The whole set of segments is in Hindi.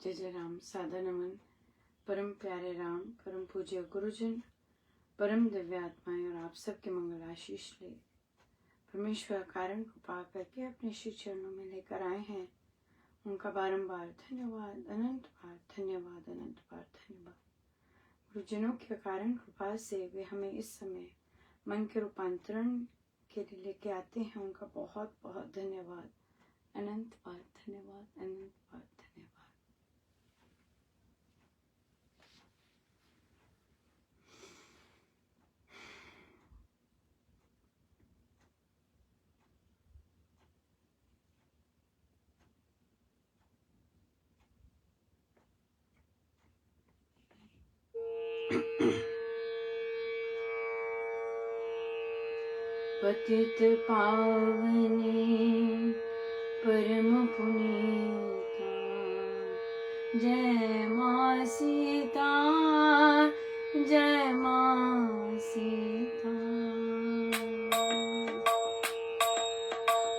जय जय राम। सादा नमन परम प्यारे राम, परम पूज्य गुरुजन, परम दिव्य आत्माएं और आप सबके मंगल आशीष ले परमेश्वर कारण कृपा करके अपने श्री चरणों में लेकर आए हैं। उनका बारंबार धन्यवाद, अनंत बार धन्यवाद, अनंत बार धन्यवाद। गुरुजनों के कारण कृपा से वे हमें इस समय मन के रूपांतरण के लिए लेके आते हैं। उनका बहुत बहुत धन्यवाद, अनंत बार धन्यवाद, अनंत बार धन्यवाद। पतित पावने परम पुनीता, जय माँ सीता, जय माँ सीता।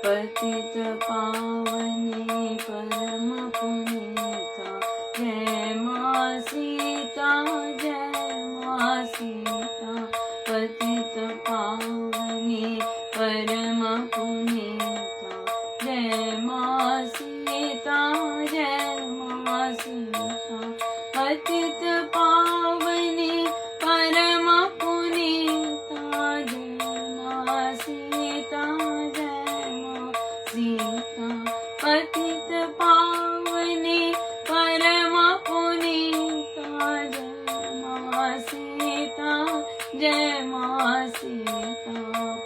पतित पावने परम पुनीता, जय माँ सीता, जय माँ सीता। पतित पावने परम पुनीता, जय माँ सीता, जय माँ सीता। पतित पावने परम पुनीता, जय माँ सीता, जय माँ सीता। पतित पावने परम पुनीता, जय माँ सीता, जय माँ सीता।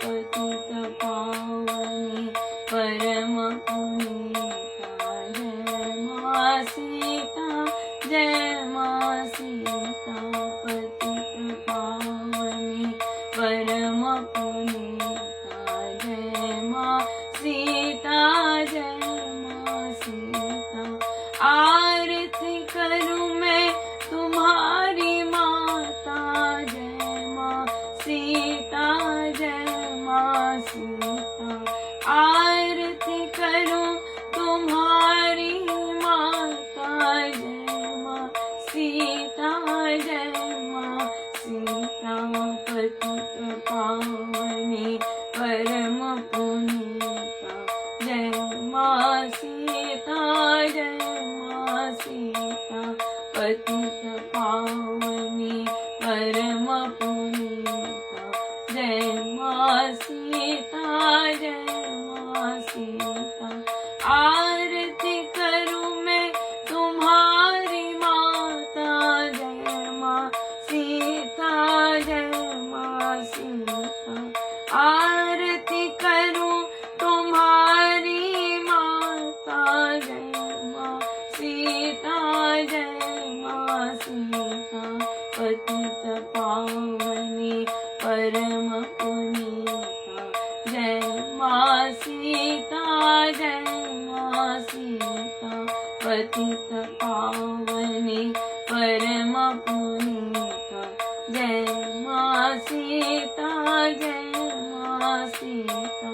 पतित पावने परम पुनीता, जय माँ सीता, जय माँ सीता। पतित पावने परम पुनीता, जय माँ सीता, जय माँ सीता। आरती करूं मैं तुम्हारी माता, जय माँ सीता, जय माँ सीता। आरती करूं तुम्हारी माता, जय माँ सीता, जय माँ सीता। पतित पावने परम पुनीता, जय माँ सीता, जय माँ सीता। पतित पावने परम पुनीता, जय माँ सीता, जय माँ सीता। आरती करूं मैं तुम्हारी माता, जय माँ सीता, जय माँ सीता। आरती करूं तुम्हारी माता, जय माँ सीता, जय माँ सीता। पतित पावने परम पुनीता, जय माँ सीता, जय माँ सीता। पतित पावने परम पुनीता, जय माँ सीता, जय माँ सीता।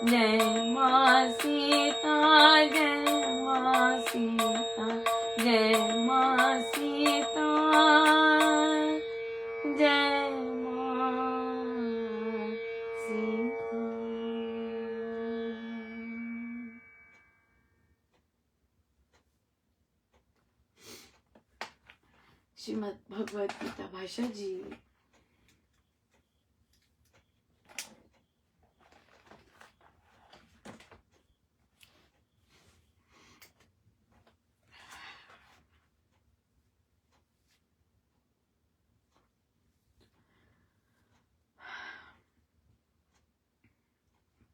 जय माँ सीता, जय माँ सीता। जय माँ सीता, जय माँ सीता। श्रीमद् भगवद गीता भाषा जी।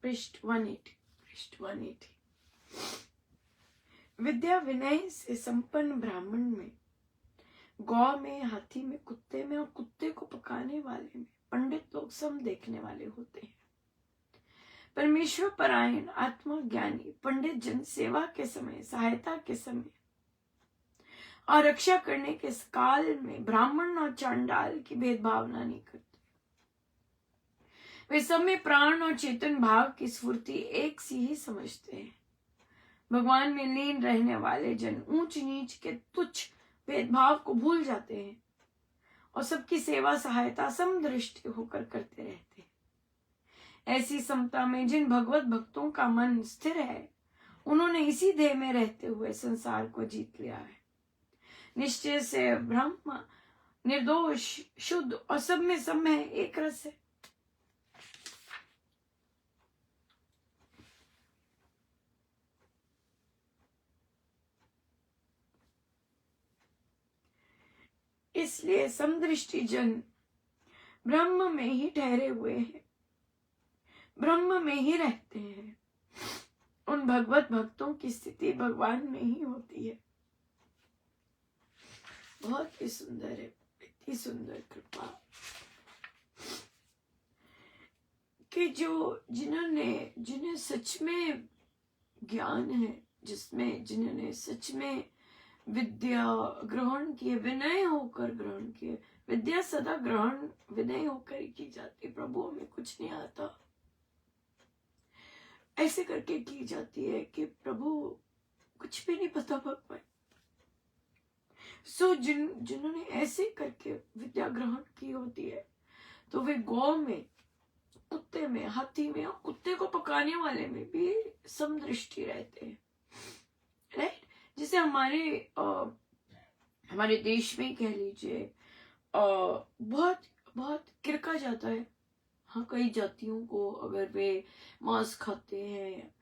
पृष्ठ 180। विद्या विनय से संपन्न ब्राह्मण में, गौ में, हाथी में, कुत्ते में और कुत्ते को पकाने वाले में पंडित लोग सम देखने वाले होते हैं। परमेश्वर परायण आत्मा ज्ञानी पंडित जन सेवा के समय, सहायता के समय और रक्षा करने के काल में ब्राह्मण और चांडाल की भेदभावना नहीं करते। वे सब में प्राण और चेतन भाव की स्फूर्ति एक सी ही समझते हैं। भगवान में लीन रहने वाले जन ऊंच नीच के तुच्छ भेदभाव को भूल जाते हैं और सबकी सेवा सहायता समदृष्टि होकर करते रहते हैं। ऐसी समता में जिन भगवत भक्तों का मन स्थिर है, उन्होंने इसी देह में रहते हुए संसार को जीत लिया है। निश्चय से ब्रह्म निर्दोष शुद्ध और सब में एक रस है। इसलिए समदृष्टि जन ब्रह्म में ही ठहरे हुए हैं, ब्रह्म में ही रहते हैं। उन भगवत भक्तों की स्थिति भगवान में ही होती है। बहुत ही सुंदर है, इतनी सुंदर कृपा कि जिन्हें सच में ज्ञान है, जिन्होंने सच में विद्या ग्रहण किए, विनय होकर ग्रहण किए। विद्या सदा ग्रहण विनय होकर ही की जाती। प्रभु हमें कुछ नहीं आता, ऐसे करके की जाती है कि प्रभु कुछ भी नहीं पता भगवान। सो जिन्होंने ऐसे करके विद्या ग्रहण की होती है, तो वे गौ में, कुत्ते में, हाथी में और कुत्ते को पकाने वाले में भी समदृष्टि रहते हैं। राइट? जिसे हमारे देश में कह लीजिए बहुत बहुत किरका जाता है। हाँ, कई जातियों को अगर वे मांस खाते हैं,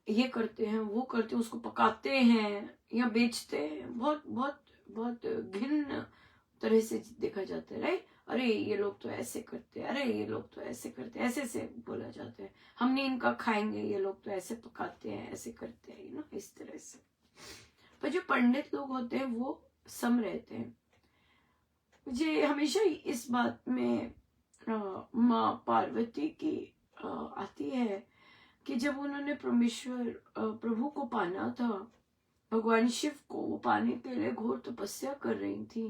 ये करते हैं, वो करते हैं, उसको पकाते हैं या बेचते हैं, बहुत बहुत बहुत घिन्न तरह से देखा जाता है। राइट? अरे ये लोग तो ऐसे करते हैं, अरे ये लोग तो ऐसे करते हैं, ऐसे से बोला जाता है। हम नहीं इनका खाएंगे, ये लोग तो ऐसे पकाते हैं, ऐसे करते हैं, इस तरह से। पर जो पंडित लोग होते हैं वो सम रहते हैं। मुझे हमेशा इस बात में माँ पार्वती की आती है कि जब उन्होंने प्रभु को पाना था, भगवान शिव को वो पाने के लिए घोर तपस्या कर रही थी।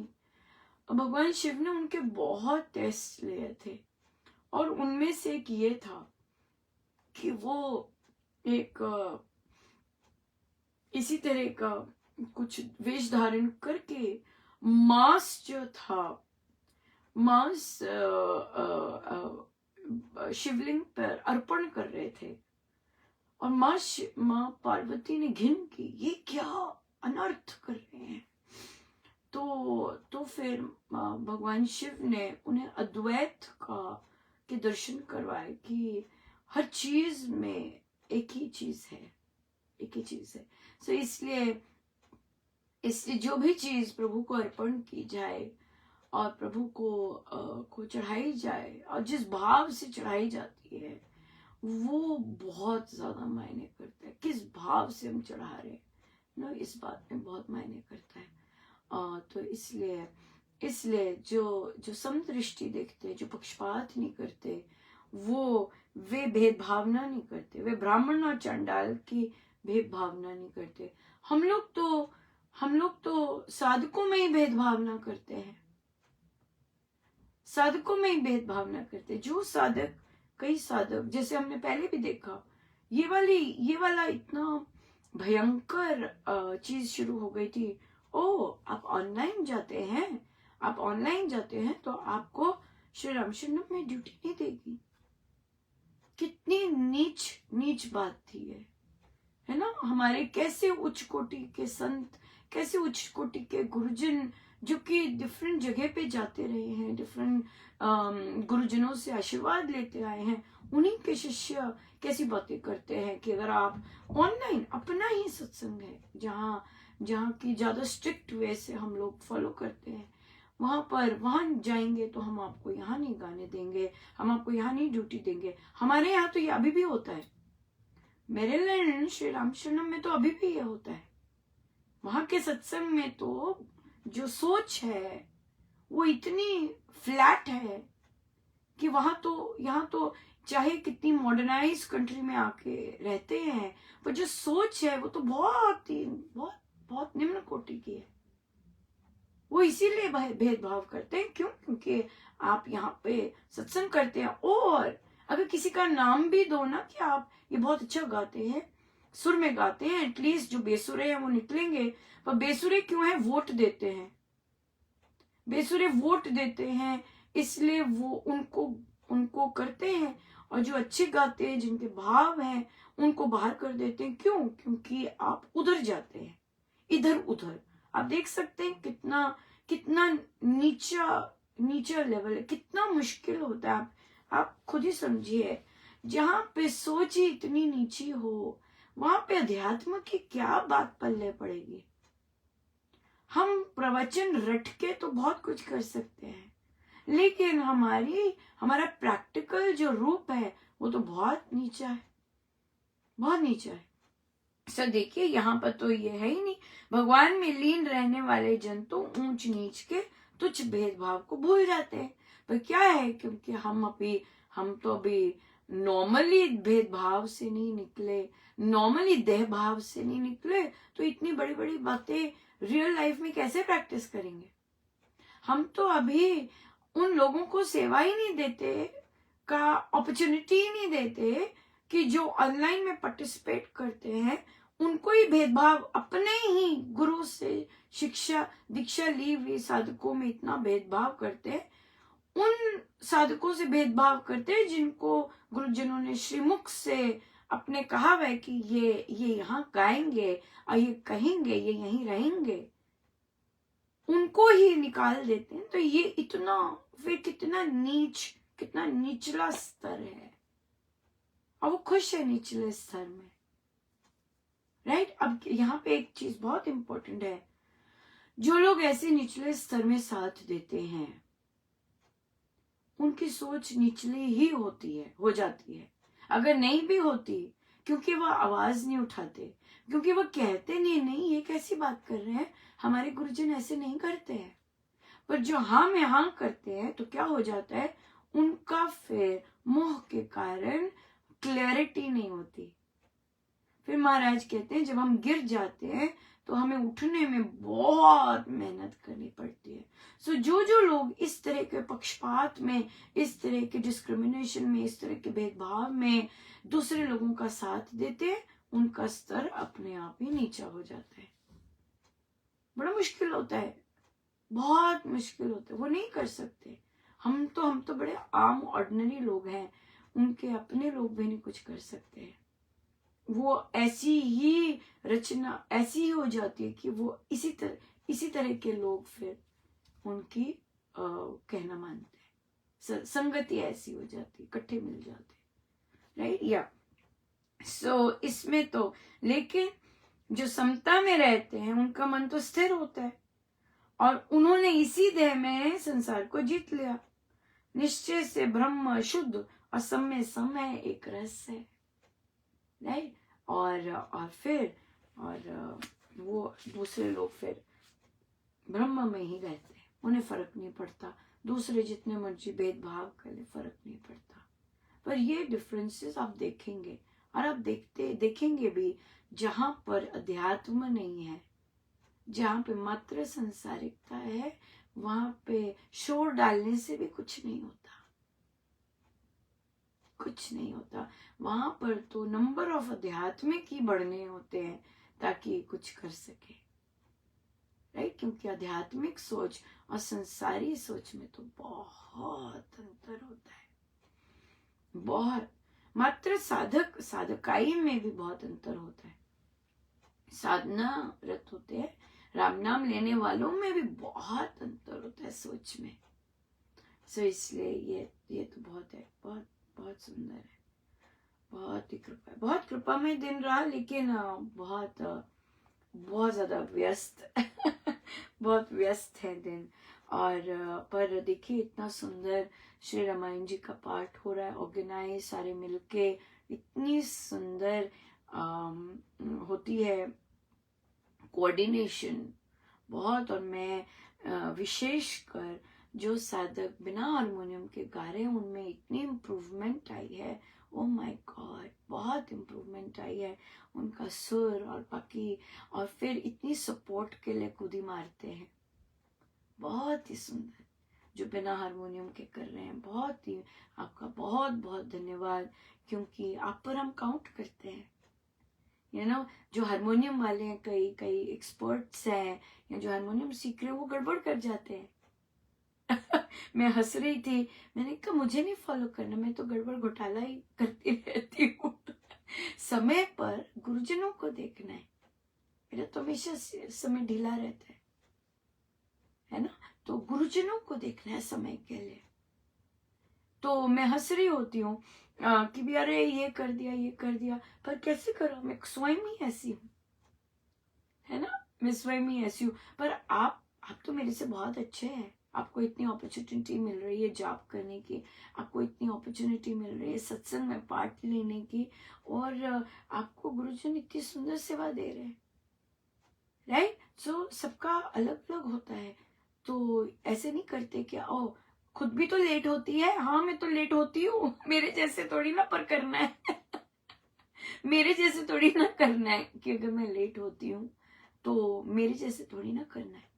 भगवान शिव ने उनके बहुत टेस्ट लिए थे और उनमें से एक ये था कि वो एक इसी तरह का कुछ वेश धारण करके मांस जो था, मांस शिवलिंग पर अर्पण कर रहे थे। और माँ पार्वती ने घिन की, ये क्या अनर्थ कर रहे हैं। तो फिर भगवान शिव ने उन्हें अद्वैत के दर्शन करवाए कि हर चीज में एक ही चीज है, एक ही चीज है। सो इसलिए जो भी चीज प्रभु को अर्पण की जाए और प्रभु को चढ़ाई जाए और जिस भाव से चढ़ाई जाती है, वो बहुत ज्यादा मायने करता है। किस भाव से हम चढ़ा रहे हैं, इस बात में बहुत मायने करता है। तो इसलिए जो समदृष्टि देखते हैं, जो पक्षपात नहीं करते, वे भेदभावना नहीं करते, वे ब्राह्मण और चंडाल की भेदभावना नहीं करते। हम लोग तो साधकों में ही भेदभावना करते हैं, साधकों में ही भेदभावना करते हैं। जो साधक, कई साधक, जैसे हमने पहले भी देखा, ये वाला इतना भयंकर चीज शुरू हो गई थी। आप ऑनलाइन जाते हैं तो आपको श्री रामचंद्र में ड्यूटी नहीं देगी। कितनी नीच बात थी है ना। हमारे कैसे उच्च कोटि के संत, कैसे उच्च कोटि के गुरुजन, जो कि डिफरेंट जगह पे जाते रहे हैं, डिफरेंट गुरुजनों से आशीर्वाद लेते आए हैं, उन्हीं के शिष्य कैसी बातें करते हैं कि अगर आप ऑनलाइन, अपना ही सत्संग है जहाँ की ज्यादा स्ट्रिक्ट वे से हम लोग फॉलो करते हैं, वहां जाएंगे तो हम आपको यहाँ नहीं गाने देंगे, हम आपको यहाँ नहीं ड्यूटी देंगे। हमारे यहाँ तो ये अभी भी होता है। मेरीलैंड श्री रामचंद्र में तो अभी भी ये होता है। वहां के सत्संग में तो जो सोच है वो इतनी फ्लैट है कि यहाँ तो चाहे कितनी मॉडर्नाइज कंट्री में आके रहते हैं, पर जो सोच है वो तो बहुत निम्न कोटि की है। वो इसीलिए भेदभाव करते हैं। क्यों? क्योंकि आप यहाँ पे सत्संग करते हैं और अगर किसी का नाम भी दो ना कि आप ये बहुत अच्छा गाते हैं, सुर में गाते हैं, एटलीस्ट जो बेसुरे हैं वो निकलेंगे। पर बेसुरे क्यों हैं? वोट देते हैं, बेसुरे वोट देते हैं, इसलिए वो उनको उनको करते हैं। और जो अच्छे गाते हैं, जिनके भाव हैं, उनको बाहर कर देते हैं। क्यों? क्योंकि आप उधर जाते हैं, इधर उधर। आप देख सकते हैं कितना कितना नीचा लेवल है, कितना मुश्किल होता है। आप खुद ही समझिए, जहां पे सोच ही इतनी नीची हो, वहां पे अध्यात्म की क्या बात पल्ले पड़ेगी। हम प्रवचन रट के तो बहुत कुछ कर सकते हैं, लेकिन हमारा प्रैक्टिकल जो रूप है वो तो बहुत नीचा है, बहुत नीचा है। सर देखिए, यहाँ पर तो ये है ही नहीं। भगवान में लीन रहने वाले जन तो ऊंच नीच के तुच्छ भेदभाव को भूल जाते हैं। पर क्या है, क्योंकि हम तो अभी नॉर्मली भेदभाव से नहीं निकले, नॉर्मली देह भाव से नहीं निकले, तो इतनी बड़ी बड़ी बातें रियल लाइफ में कैसे प्रैक्टिस करेंगे। हम तो अभी उन लोगों को सेवा ही नहीं देते, का अपॉर्चुनिटी ही नहीं देते, कि जो ऑनलाइन में पार्टिसिपेट करते हैं उनको ही भेदभाव, अपने ही गुरु से शिक्षा दीक्षा ली हुई साधकों में इतना भेदभाव करते हैं। उन साधकों से भेदभाव करते हैं जिनको गुरुजनों ने श्रीमुख से अपने कहा है कि ये यहाँ गाएंगे और ये कहेंगे, ये यहीं रहेंगे, उनको ही निकाल देते हैं। तो ये इतना, फिर कितना निचला स्तर है, और वो खुश है निचले स्तर में, राइट। अब यहाँ पे एक चीज बहुत इंपॉर्टेंट है, जो लोग ऐसे निचले स्तर में साथ देते हैं उनकी सोच निचली ही होती है, हो जाती है। अगर नहीं भी होती, क्योंकि वह आवाज नहीं उठाते, क्योंकि वह कहते नहीं ये कैसी बात कर रहे हैं, हमारे गुरुजन ऐसे नहीं करते हैं। पर जो हाँ में हाँ करते हैं तो क्या हो जाता है, उनका फिर मोह के कारण क्लैरिटी नहीं होती। फिर महाराज कहते हैं, जब हम गिर जाते हैं तो हमें उठने में बहुत मेहनत करनी पड़ती है। सो जो लोग इस तरह के पक्षपात में, इस तरह के डिस्क्रिमिनेशन में, इस तरह के भेदभाव में दूसरे लोगों का साथ देते हैं, उनका स्तर अपने आप ही नीचा हो जाता है। बड़ा मुश्किल होता है, बहुत मुश्किल होता है, वो नहीं कर सकते। हम तो बड़े आम ऑर्डिनरी लोग हैं, उनके अपने लोग भी नहीं कुछ कर सकते हैं। वो ऐसी ही रचना ऐसी ही हो जाती है कि वो इसी तरह के लोग फिर उनकी कहना मानते हैं। संगति ऐसी हो जाती, इकट्ठे मिल जाते, राइट। या सो इसमें तो, लेकिन जो समता में रहते हैं उनका मन तो स्थिर होता है, और उन्होंने इसी देह में संसार को जीत लिया। निश्चय से ब्रह्म शुद्ध और समय समय एक रस है, राइट। और फिर वो दूसरे लोग फिर ब्रह्म में ही रहते हैं, उन्हें फर्क नहीं पड़ता, दूसरे जितने मर्जी भेदभाव करे, फर्क नहीं पड़ता। पर ये डिफरेंसेस आप देखेंगे, और आप देखेंगे भी, जहां पर अध्यात्म नहीं है, जहां पे मात्र संसारिकता है, वहां पे शोर डालने से भी कुछ नहीं होता, कुछ नहीं होता। वहां पर तो नंबर ऑफ आध्यात्मिक ही बढ़ने होते हैं ताकि कुछ कर सके, राइट। क्योंकि आध्यात्मिक सोच और संसारी सोच में तो बहुत अंतर होता है, बहुत। मात्र साधकाई में भी बहुत अंतर होता है। साधना रत होते हैं, राम नाम लेने वालों में भी बहुत अंतर होता है सोच में। सो इसलिए ये तो बहुत है, बहुत बहुत सुंदर है, बहुत ही कृपा है, बहुत कृपा में दिन रहा, लेकिन बहुत ज्यादा व्यस्त बहुत व्यस्त है दिन। और पर देखिए, इतना सुंदर श्री रामायण जी का पाठ हो रहा है, ऑर्गेनाइज, सारे मिलके, इतनी सुंदर होती है कोऑर्डिनेशन बहुत। और मैं विशेषकर जो साधक बिना हारमोनियम के गा रहे हैं, उनमें इतनी इम्प्रूवमेंट आई है, ओ माय गॉड, बहुत इम्प्रूवमेंट आई है उनका सुर और बाकी। और फिर इतनी सपोर्ट के लिए खुद मारते हैं, बहुत ही सुंदर। जो बिना हारमोनियम के कर रहे हैं, बहुत ही आपका बहुत बहुत धन्यवाद, क्योंकि आप पर हम काउंट करते हैं, जो हारमोनियम वाले हैं, कई कई एक्सपर्ट्स हैं या जो हारमोनियम सीख रहे हैं, वो गड़बड़ कर जाते हैं। मैं हंस रही थी, मैंने कहा मुझे नहीं फॉलो करना, मैं तो गड़बड़ घोटाला ही करती रहती हूँ। समय पर गुरुजनों को देखना है। मेरा तो हमेशा समय ढीला रहता है ना, तो गुरुजनों को देखना है समय के लिए। तो मैं हंस रही होती हूँ कि भी अरे ये कर दिया, पर कैसे करो, मैं स्वयं ही ऐसी हूँ, है ना, मैं स्वयं ही ऐसी हूँ। पर आप तो मेरे से बहुत अच्छे हैं। आपको इतनी अपॉर्चुनिटी मिल रही है जॉब करने की, आपको इतनी अपॉर्चुनिटी मिल रही है सत्संग में पार्ट लेने की, और आपको गुरुजन इतनी सुंदर सेवा दे रहे हैं, राइट। सो सबका अलग अलग होता है। तो ऐसे नहीं करते कि ओ खुद भी तो लेट होती है, हाँ मैं तो लेट होती हूँ, मेरे जैसे थोड़ी ना पर करना है। मेरे जैसे थोड़ी ना करना है कि अगर मैं लेट होती हूँ तो मेरे जैसे थोड़ी ना करना है,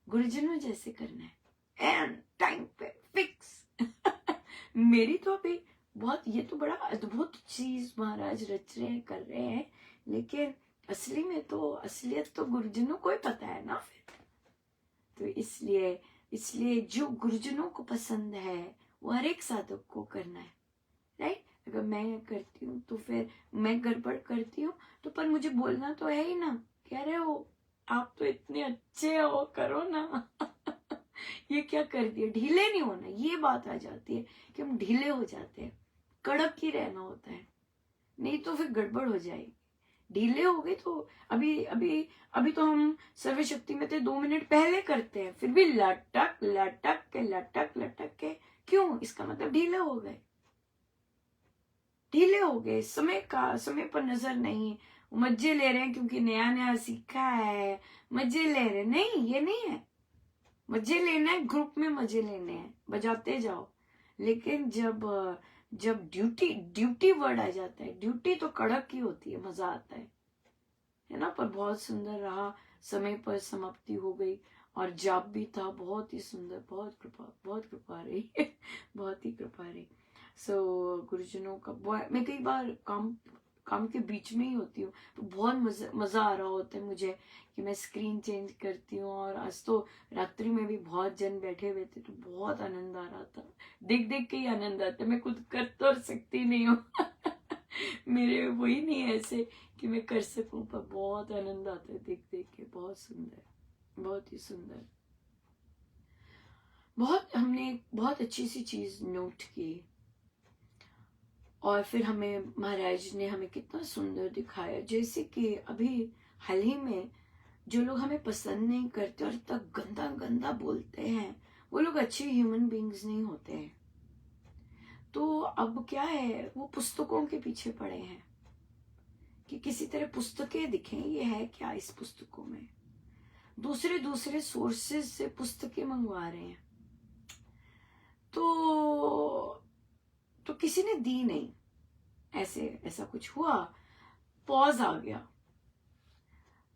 गुरुजनों जैसे करना है, एंड टाइम पे फिक्स। मेरी तो अभी बहुत, ये तो बड़ा अद्भुत चीज महाराज रच रहे हैं, कर रहे हैं, लेकिन असली में तो असलियत तो गुरुजनों को ही पता है ना फिर। तो इसलिए जो गुरुजनों को पसंद है वो हर एक साधक को करना है, राइट। अगर मैं करती हूँ तो फिर मैं गड़बड़ करती हूँ तो पर मुझे बोलना तो है ही ना, कह रहे हो आप तो इतने अच्छे हो, करो ना। ये क्या कर दिया, ढीले नहीं होना, ये बात आ जाती है कि हम ढीले हो जाते हैं, कड़क ही रहना होता है, नहीं तो फिर गड़बड़ हो जाएगी। ढीले हो गए तो अभी अभी अभी तो हम सर्वशक्ति में थे 2 मिनट पहले करते हैं, फिर भी लटक लटक के क्यों, इसका मतलब ढीले हो गए, समय पर नजर नहीं, मजे ले रहे हैं क्योंकि नया नया सीखा है, मजे ले रहे, नहीं ये नहीं है। मजे लेना है, ग्रुप में मजे लेने हैं, बजाते जाओ, लेकिन जब ड्यूटी वर्ड आ जाता है, ड्यूटी तो कड़क ही होती है, मजा आता है ना। पर बहुत सुंदर रहा, समय पर समाप्ति हो गई और जाप भी था, बहुत ही सुंदर, बहुत कृपा रही। बहुत ही कृपा रही। सो गुरुजनों का मैं कई बार काम के बीच में ही होती हूँ तो बहुत मजा आ रहा होता है मुझे कि मैं स्क्रीन चेंज करती हूँ। और आज तो रात्रि में भी बहुत जन बैठे हुए थे तो बहुत आनंद आ रहा था, देख देख के ही आनंद आता है, मैं खुद कर तो सकती नहीं हूँ। मेरे वही नहीं है ऐसे कि मैं कर सकूं, पर बहुत आनंद आता है देख देख के, बहुत सुंदर, बहुत ही सुंदर। हमने बहुत अच्छी सी चीज नोट की, और फिर हमें महाराज ने हमें कितना सुंदर दिखाया, जैसे कि अभी हाल ही में जो लोग हमें पसंद नहीं करते और तक गंदा गंदा बोलते हैं, वो लोग अच्छे ह्यूमन बींग्स नहीं होते हैं। तो अब क्या है, वो पुस्तकों के पीछे पड़े हैं कि किसी तरह पुस्तकें दिखें, ये है क्या इस पुस्तकों में, दूसरे सोर्सेज से पुस्तकें मंगवा रहे हैं। तो किसी ने दी नहीं, ऐसा कुछ हुआ, पॉज आ गया।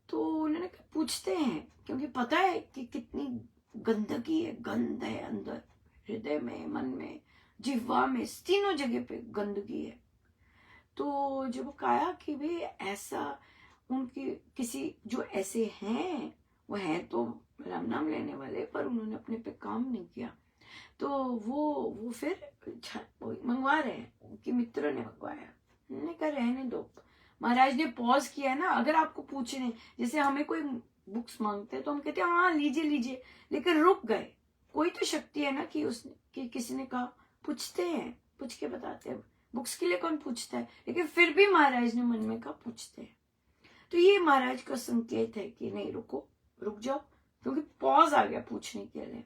तो उन्होंने पूछते हैं, क्योंकि पता है कि कितनी गंदगी है, गंध है अंदर, हृदय में, मन में, जिह्वा में, तीनों जगह पे गंदगी है। तो जब कहा कि भाई ऐसा उनकी किसी जो ऐसे हैं, वो हैं तो राम नाम लेने वाले, पर उन्होंने अपने पे काम नहीं किया, तो वो फिर मंगवा रहे हैं, उनके मित्र ने मंगवाया। उन्होंने कहा रहने दो, महाराज ने पॉज किया है ना। अगर आपको पूछने, जैसे हमें कोई बुक्स मांगते हैं तो हम कहते हैं हाँ लीजिए, लेकिन रुक गए, कोई तो शक्ति है ना कि किसी ने कहा, पूछते हैं, पूछ के बताते हैं। बुक्स के लिए कौन पूछता है, लेकिन फिर भी महाराज ने मन में कहा पूछते हैं। तो ये महाराज का संकेत है कि नहीं, रुक जाओ, क्योंकि पॉज आ गया पूछने के लिए।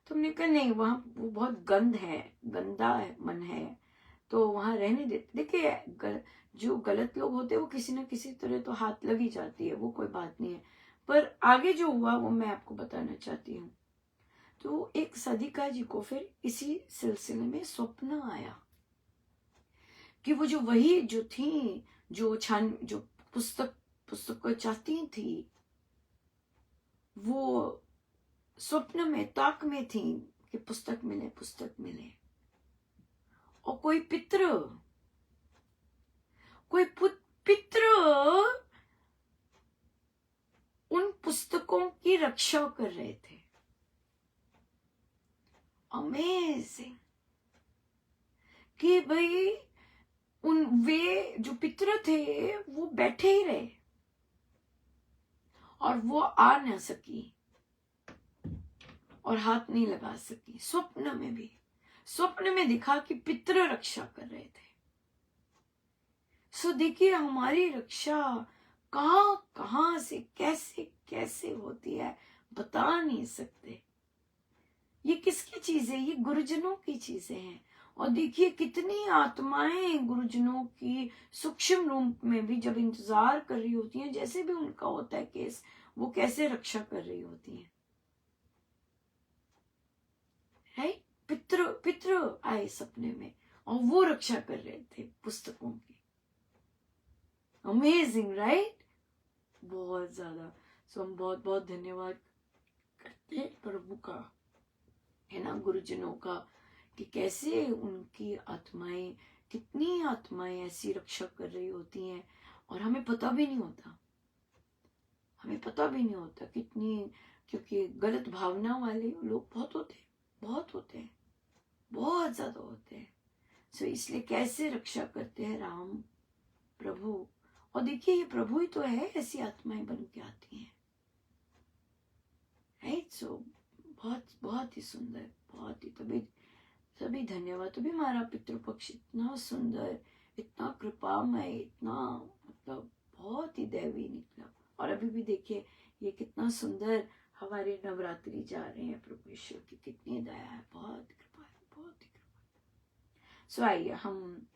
तो हमने कहा नहीं, वहां वो बहुत गंदा है मन है, तो वहां रहने देते। देखिए जो गलत लोग होते हैं वो किसी न किसी तरह तो हाथ लग ही जाती है, वो कोई बात नहीं है, पर आगे जो हुआ वो मैं आपको बताना चाहती हूँ। तो एक साधिका जी को फिर इसी सिलसिले में स्वप्न आया कि वो वही जो थी, जो पुस्तक को चाहती थी, वो स्वप्न में ताक में थी कि पुस्तक मिले। और कोई पितृ, कोई पितृ उन पुस्तकों की रक्षा कर रहे थे। अमेजिंग कि भाई वे जो पितृ थे वो बैठे ही रहे और वो आ ना सकी और हाथ नहीं लगा सकी। स्वप्न में दिखा कि पितृ रक्षा कर रहे थे। सो देखिए हमारी रक्षा कहां से कैसे कैसे होती है बता नहीं सकते। ये किसकी चीजें, ये गुरुजनों की चीजें हैं। और देखिए कितनी आत्माएं गुरुजनों की सूक्ष्म रूप में भी जब इंतजार कर रही होती हैं, जैसे भी उनका होता है केस, वो कैसे रक्षा कर रही होती हैं, है। पितृ आए सपने में और वो रक्षा कर रहे थे पुस्तकों की। Amazing right. बहुत ज्यादा। सो हम बहुत बहुत धन्यवाद करते हैं प्रभु का, है ना, गुरुजनों का, कि कैसे उनकी आत्माएं, कितनी आत्माएं ऐसी रक्षा कर रही होती हैं और हमें पता भी नहीं होता, कितनी, क्योंकि गलत भावना वाले लोग बहुत ज्यादा होते हैं। सो इसलिए कैसे रक्षा करते हैं राम प्रभु। और देखिए ये प्रभु ही तो है, ऐसी आत्माएं बन के आती हैं, राइट। सो बहुत बहुत ही सुंदर, बहुत ही, तभी धन्यवाद। तभी हमारा पितृपक्ष इतना सुंदर, इतना कृपामय, इतना मतलब बहुत ही दैवी निकला। और अभी भी देखिए ये कितना सुंदर हमारे नवरात्रि जा रहे हैं। प्रभु ईश्वर की कितनी दया है, बहुत कृपा है, बहुत ही कृपा। सो आइए हम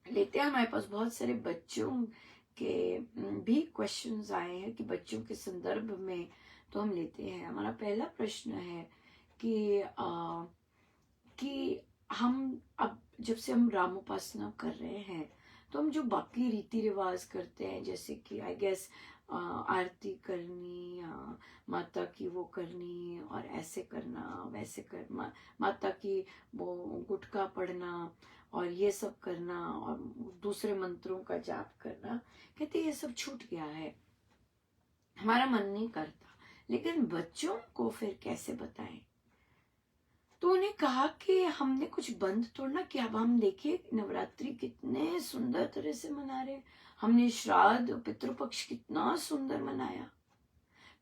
लेते हैं, हमारे पास बहुत सारे बच्चों के भी क्वेश्चंस आए हैं कि बच्चों के संदर्भ में, तो हम लेते हैं। हमारा पहला प्रश्न है कि हम अब जब से हम राम उपासना कर रहे हैं तो हम जो बाकी रीति रिवाज करते हैं, जैसे कि आई गेस आरती करनी या माता की वो करनी और ऐसे करना वैसे करना, माता की वो गुटका पढ़ना और ये सब करना और दूसरे मंत्रों का जाप करना, कहते ये सब छूट गया है, हमारा मन नहीं करता। लेकिन बच्चों को फिर कैसे बताएं? तो उन्हें कहा कि हमने कुछ बंद तोड़ना कि अब हम देखिए नवरात्रि कितने सुंदर तरह से मना रहे, हमने श्राद्ध पितृपक्ष कितना सुंदर मनाया।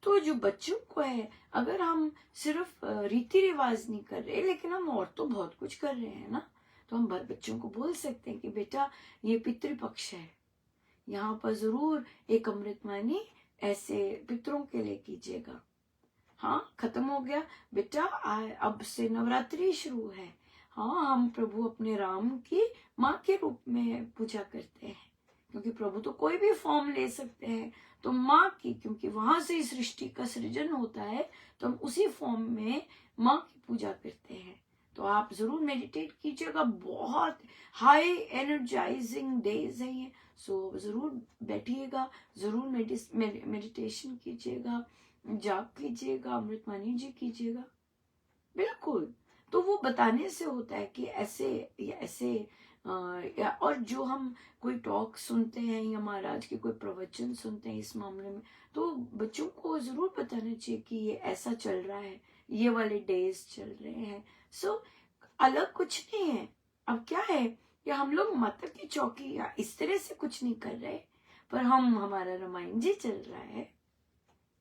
तो जो बच्चों को है, अगर हम सिर्फ रीति रिवाज नहीं कर रहे लेकिन हम और तो बहुत कुछ कर रहे हैं ना, तो हम बच्चों को बोल सकते हैं कि बेटा ये पितृपक्ष है, यहाँ पर जरूर एक अमृतवाणी ऐसे पितरों के लिए कीजिएगा। हाँ खत्म हो गया बेटा, अब से नवरात्रि शुरू है। हाँ हम प्रभु अपने राम की माँ के रूप में पूजा करते हैं, क्योंकि प्रभु तो कोई भी फॉर्म ले सकते हैं, तो माँ की, क्योंकि वहां से सृष्टि का सृजन होता है, तो हम उसी फॉर्म में माँ की पूजा करते हैं। तो आप जरूर मेडिटेट कीजिएगा, बहुत हाई एनर्जाइजिंग डेज है ये। सो जरूर बैठिएगा, जरूर मेडिटेशन कीजिएगा, जाप कीजिएगा, अमृतवाणी जी कीजिएगा, बिल्कुल। तो वो बताने से होता है कि ऐसे या ऐसे और जो हम कोई टॉक सुनते हैं या महाराज के कोई प्रवचन सुनते हैं इस मामले में, तो बच्चों को जरूर बताना चाहिए कि ये ऐसा चल रहा है, ये वाले डेज चल रहे हैं। सो अलग कुछ नहीं है। अब क्या है कि हम लोग माता की चौकी या इस तरह से कुछ नहीं कर रहे, पर हमारा रामायण जी चल रहा है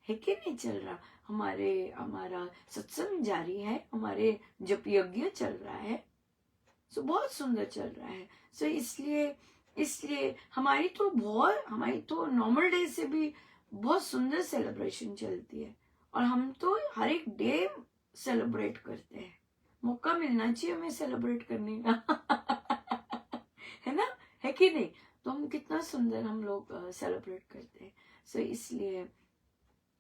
कि नहीं चल रहा, हमारा सत्संग जारी है, हमारे जप यज्ञ चल रहा है। सो बहुत सुंदर चल रहा है। सो इसलिए हमारी तो नॉर्मल डे से भी बहुत सुंदर सेलिब्रेशन चलती है, और हम तो हर एक डे सेलिब्रेट करते हैं। मौका मिलना चाहिए हमें सेलिब्रेट करने का है ना, है कि नहीं? तो हम कितना सुंदर हम लोग सेलिब्रेट करते हैं। सो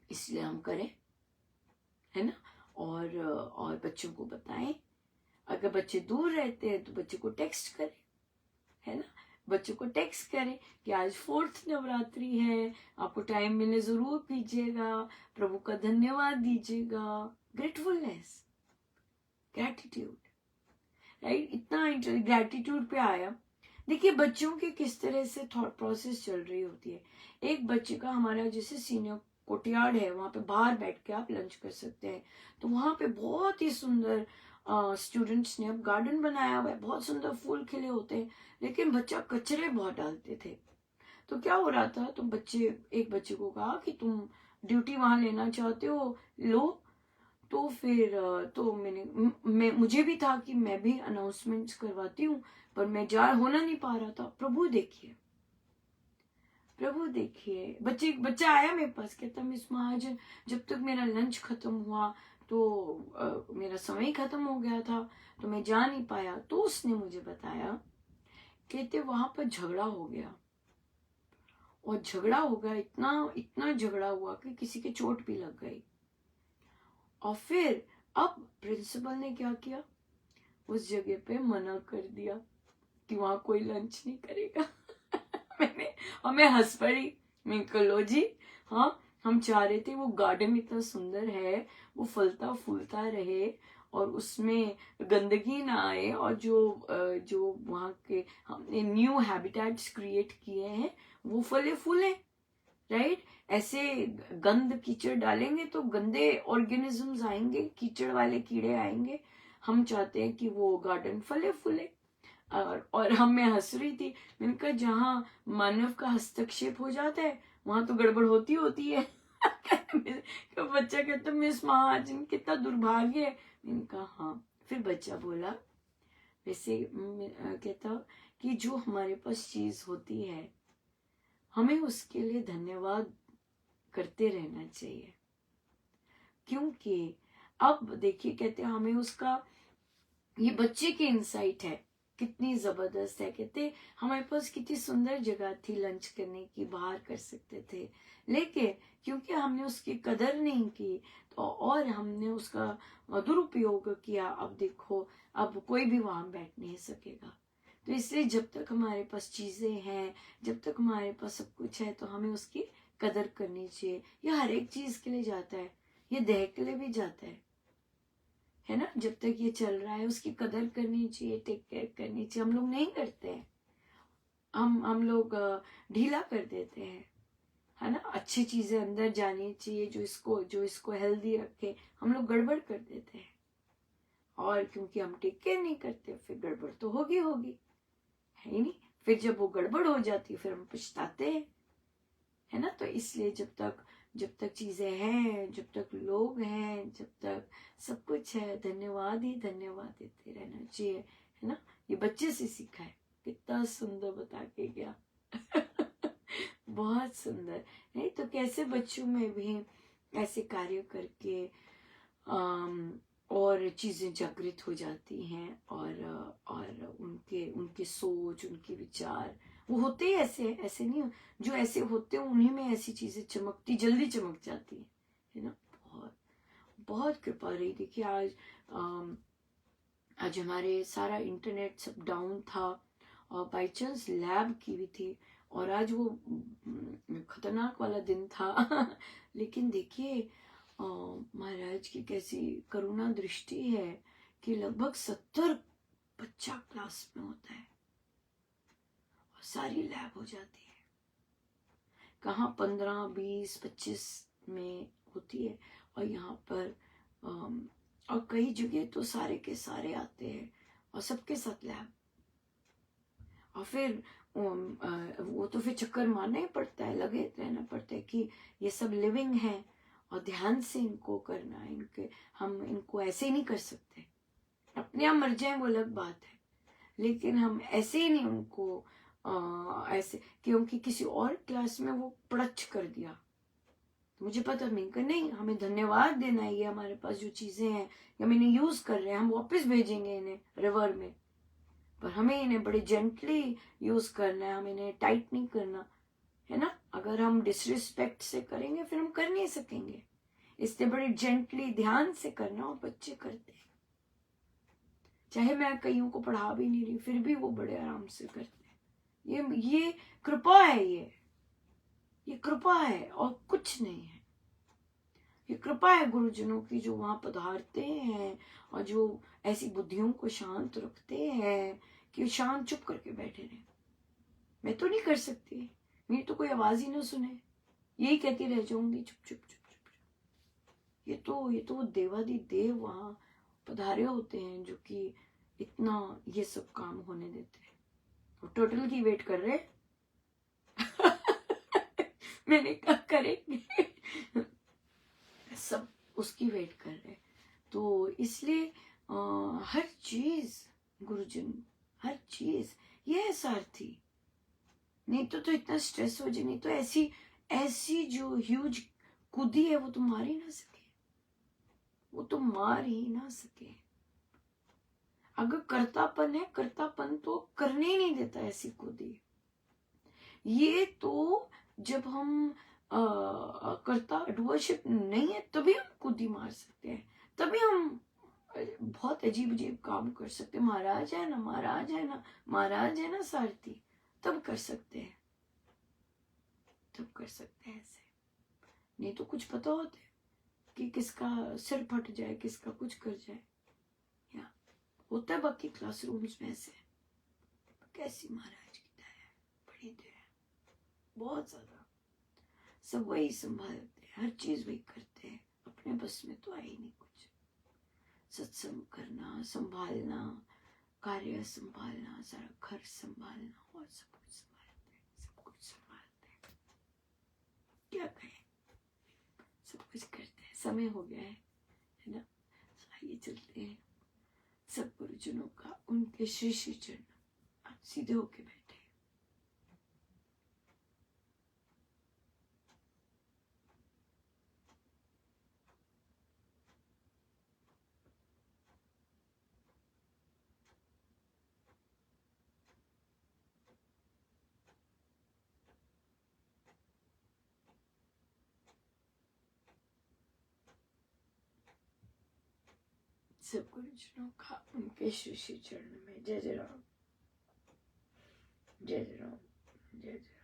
इसलिए हम करें, है ना। और बच्चों को बताएं। अगर बच्चे दूर रहते हैं तो बच्चों को टेक्स्ट करें, है ना, बच्चों को टेक्स्ट करें कि आज 4th नवरात्रि है, आपको टाइम मिले जरूर कीजिएगा, प्रभु का धन्यवाद दीजिएगा, ग्रेटफुलनेस, ग्रैटिट्यूड, राइट। इतना ग्रैटिट्यूड पे आया देखिए बच्चों के किस तरह से थॉट प्रोसेस चल रही होती है। एक बच्चे का, हमारा जैसे सीनियर कोर्टयार्ड है, वहां पे बाहर बैठ के आप लंच कर सकते हैं। तो वहां पे बहुत ही सुंदर स्टूडेंट्स ने अब गार्डन बनाया हुआ है, बहुत सुंदर फूल खिले होते हैं, लेकिन बच्चा कचरे बहुत डालते थे। तो क्या हो रहा था, तो एक बच्चे को कहा कि तुम ड्यूटी वहां लेना चाहते हो, लो। तो फिर तो मुझे भी था कि मैं भी अनाउंसमेंट्स करवाती हूँ, पर मैं जा होना नहीं पा रहा था। प्रभु देखिए, बच्चा आया मेरे पास, कहता मिस महाजन, जब तक मेरा लंच खत्म हुआ तो मेरा समय खत्म हो गया था, तो मैं जा नहीं पाया। तो उसने मुझे बताया, कहते वहां पर झगड़ा हो गया, और झगड़ा हो गया, इतना इतना झगड़ा हुआ कि किसी के चोट भी लग गई। और फिर अब प्रिंसिपल ने क्या किया, उस जगह पे मना कर दिया कि वहां कोई लंच नहीं करेगा। मैं हंस पड़ी। मैं कलो जी, हाँ, हम चाह रहे थे वो गार्डन इतना सुंदर है, वो फलता फूलता रहे और उसमें गंदगी ना आए, और जो वहाँ के हमने न्यू हैबिटेट्स क्रिएट किए हैं वो फले फूले, राइट। ऐसे गंद कीचड़ डालेंगे तो गंदे ऑर्गेनिजम्स आएंगे, कीचड़ वाले कीड़े आएंगे। हम चाहते हैं कि वो गार्डन फले फूले। और हम, मैं हंस रही थी, मैंने कहा जहाँ मानव का हस्तक्षेप हो जाता है वहां तो गड़बड़ होती होती है। तो बच्चा कहता मिस महाजन कितना दुर्भाग्य है। मैंने कहा हाँ। फिर बच्चा बोला, वैसे कहता कि जो हमारे पास चीज होती है हमें उसके लिए धन्यवाद करते रहना चाहिए, क्योंकि अब देखिए, कहते हमें उसका, ये बच्चे की इंसाइट है, कितनी जबरदस्त है। कहते हमारे पास कितनी सुंदर जगह थी लंच करने की, बाहर कर सकते थे, लेकिन क्योंकि हमने उसकी कदर नहीं की तो, और हमने उसका दुरुपयोग किया, अब देखो अब कोई भी वहां बैठ नहीं सकेगा। तो इसलिए जब तक हमारे पास चीजें हैं, जब तक हमारे पास सब कुछ है, तो हमें उसकी कदर करनी चाहिए। यह हर एक चीज के लिए जाता है, ये देह के लिए भी जाता है ना। जब तक ये चल रहा है उसकी कदर करनी चाहिए, टेक केयर करनी चाहिए। हम लोग नहीं करते हैं, हम लोग ढीला कर देते हैं, है ना। अच्छी चीजें अंदर जानी चाहिए जो इसको हेल्दी रखे, हम लोग गड़बड़ कर देते हैं। और क्योंकि हम टेक केयर नहीं करते, फिर गड़बड़ तो होगी होगी, है ही नहीं। फिर जब वो गड़बड़ हो जाती है फिर हम पछताते हैं, है ना। तो इसलिए जब तक चीजें हैं, जब तक लोग हैं, जब तक सब कुछ है, धन्यवाद ही धन्यवाद देते रहना चाहिए, है ना। ये बच्चे से सीखा है, कितना सुंदर बता के गया। बहुत सुंदर। नहीं तो कैसे बच्चों में भी ऐसे कार्य करके और चीजें जागृत हो जाती हैं, और उनके सोच, उनके विचार वो होते ही ऐसे नहीं, जो ऐसे होते हैं उन्हीं में ऐसी चीजें जल्दी चमक जाती है ना। बहुत बहुत कृपा रही। देखिए आज हमारे सारा इंटरनेट सब डाउन था, और बाई चांस लैब की भी थी, और आज वो खतरनाक वाला दिन था। लेकिन देखिए महाराज की कैसी करुणा दृष्टि है कि लगभग 70 बच्चा क्लास में होता है और सारी लैब हो जाती है। कहाँ 15, 20, 25 में होती है, और यहाँ पर और कई जगह तो सारे के सारे आते हैं और सबके साथ लैब। और फिर वो तो फिर चक्कर मारना ही पड़ता है, लगे रहना पड़ता है कि ये सब लिविंग है और ध्यान से इनको करना है। हम इनको ऐसे ही नहीं कर सकते, अपने आप मर जाए वो अलग बात है, लेकिन हम ऐसे ही नहीं उनको ऐसे, क्योंकि किसी और क्लास में वो पड़च कर दिया तो मुझे पता नहीं, हमें धन्यवाद देना है। ये हमारे पास जो चीजें हैं हम इन्हें यूज कर रहे हैं, हम वापस भेजेंगे इन्हें रिवर में, पर हमें इन्हें बड़े जेंटली यूज करना है, हम इन्हें टाइट नहीं करना, है ना। अगर हम डिसरिस्पेक्ट से करेंगे फिर हम कर नहीं सकेंगे, इसलिए बड़े जेंटली ध्यान से करना। और बच्चे करते हैं, चाहे मैं कईयों को पढ़ा भी नहीं रही फिर भी वो बड़े आराम से करते हैं। ये कृपा है, ये कृपा है और कुछ नहीं है। ये कृपा है गुरुजनों की, जो वहां पधारते हैं और जो ऐसी बुद्धियों को शांत रखते हैं कि शांत चुप करके बैठे रहे। मैं तो नहीं कर सकती, मेरी तो कोई आवाज ही ना सुने, यही कहती रह जाऊंगी चुप चुप चुप चुप। ये तो वो देवादि देव वहां पधारे होते हैं जो कि इतना ये सब काम होने देते हैं। टोटल की वेट कर रहे मैंने कहा करेंगे सब उसकी वेट कर रहे। तो इसलिए हर चीज गुरुजन, हर चीज ये है सारथी। नहीं तो इतना स्ट्रेस हो जाए, नहीं तो ऐसी ऐसी जो ह्यूज कूदी है वो तो मार ही ना सके, वो तो मार ही ना सके। अगर कर्तापन है, कर्तापन तो करने ही नहीं देता ऐसी कूदी। ये तो जब हम कर्ता डुअरशिप नहीं है तभी हम कूदी मार सकते हैं, तभी हम बहुत अजीब अजीब काम कर सकते हैं। महाराज है ना, महाराज है ना, महाराज है ना सारथी, तब कर सकते हैं, तब कर सकते हैं ऐसे। नहीं तो कुछ पता होता है कि किसका सिर फट जाए, किसका कुछ कर जाए, या होता है बाकी क्लासरूम्स में ऐसे। कैसी महाराज की दया, बड़ी दया, बहुत ज्यादा। सब वही संभालते हैं, हर चीज वही करते हैं, अपने बस में तो आई नहीं कुछ। सत्संग करना, संभालना, कार्य संभालना, सारा घर संभालना और सब कुछ संभालते हैं, सब कुछ संभालते हैं। क्या कहें, सब कुछ करते हैं। समय हो गया है ना, आइए चलते हैं। सब गुरुजनों का उनके श्री श्री चरण, आप सीधे होके बैठे। सब गुरुजनों का उनके श्री श्री चरण में। जय जय राम, जय जय राम, जय जय।